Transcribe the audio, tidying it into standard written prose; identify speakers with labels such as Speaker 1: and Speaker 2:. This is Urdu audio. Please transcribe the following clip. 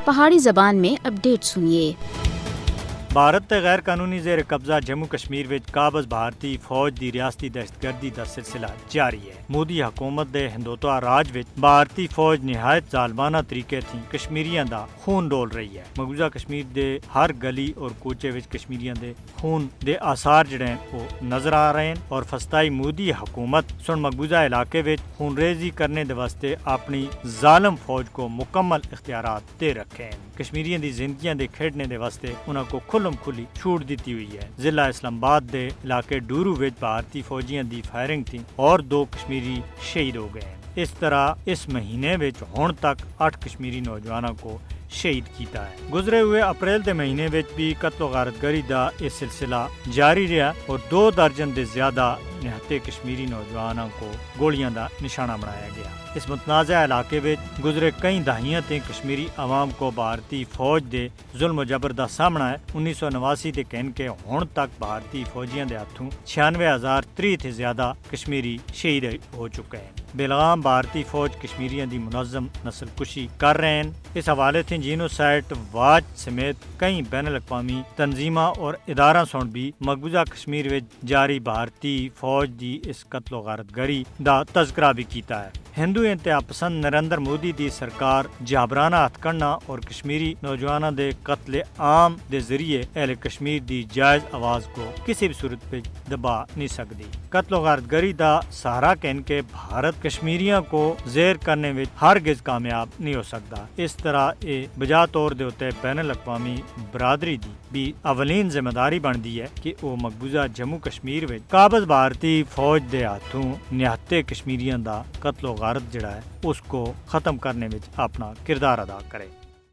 Speaker 1: پہاڑی زبان میں اپڈیٹ سنیے۔
Speaker 2: بھارت تے غیر قانونی زیر قبضہ جموں کشمیر وچ قابض بھارتی فوج دی ریاستی دہشت گردی دا سلسلہ جاری ہے۔ مودی حکومت دے ہندوتوا راج وچ بھارتی فوج نہایت ظالمانہ طریقے تھی کشمیریاں دا خون ڈول رہی ہے۔ مقبوضہ کشمیر دے ہر گلی اور کوچے وچ کشمیریاں دے خون دے آثار جڑے ہیں وہ نظر آ رہے ہیں اور فسطائی مودی حکومت سن مقبوضہ علاقے وچ خون ریزی کرنے دے واسطے اپنی ظالم فوج کو مکمل اختیارات دے رکھے ہیں۔ کشمیریاں دی زندگیاں دے کھیڑنے دے واسطے انہاں کو کھلم کھلی چھوٹ دیتی ہوئی ہے۔ ضلع اسلام آباد دے علاقے ڈورو وچ بھارتی فوجیاں دی فائرنگ تھی اور 2 کشمیری شہید ہو گئے ہیں۔ اس طرح اس مہینے وچ ہن تک 8 کشمیری نوجوانوں کو شہید کیتا ہے۔ گزرے ہوئے اپریل دے مہینے وچ بھی قتل و غارت گری دا یہ سلسلہ جاری رہا اور 2 درجن دے زیادہ نہتے کشمیری نوجوانوں کو گولیاں دا نشانہ بنایا گیا۔ اس متنازع علاقے وچ گزرے کئی دہائیاں تے کشمیری عوام کو بھارتی فوج دے ظلم و جبر دا سامنا ہے۔ 1989 تے کہن کے ہن تک بھارتی فوجیاں دے ہاتھوں 96,030 تے زیادہ کشمیری شہید ہو چکے ہیں۔ بلغام بھارتی فوج کشمیریاں دی منظم نسل کشی کر رہے ہیں۔ اس حوالے تھی جینوسائٹ واچ سمیت کئی بین الاقوامی تنظیماں اور ادارہ سن بھی مقبوضہ کشمیر وچ جاری بھارتی فوج دی اس قتل و غارت گری دا تذکرہ بھی کیتا ہے۔ ہندو انتہا پسند نریندر مودی دی سرکار جابرانہ ہتھ کرنا اور کشمیری نوجوانوں دے قتل عام دے ذریعے اہل کشمیر دی جائز آواز کو کسی بھی صورت پہ دبا نہیں سکتی۔ قتل و غارت گری دا سہارا کہن کے بھارت کشمیریاں کو زیر کرنے وچ ہرگز کامیاب نہیں ہو سکتا۔ اس طرح یہ بجا طور دے ہوتے بین الاقوامی برادری دی بھی اولین ذمہ داری بنتی ہے کہ وہ مقبوضہ جموں کشمیر وچ قابض بھارتی فوج دے ہاتھوں نہتے کشمیریاں دا قتل و غارت جڑا ہے اس کو ختم کرنے وچ اپنا کردار ادا کرے۔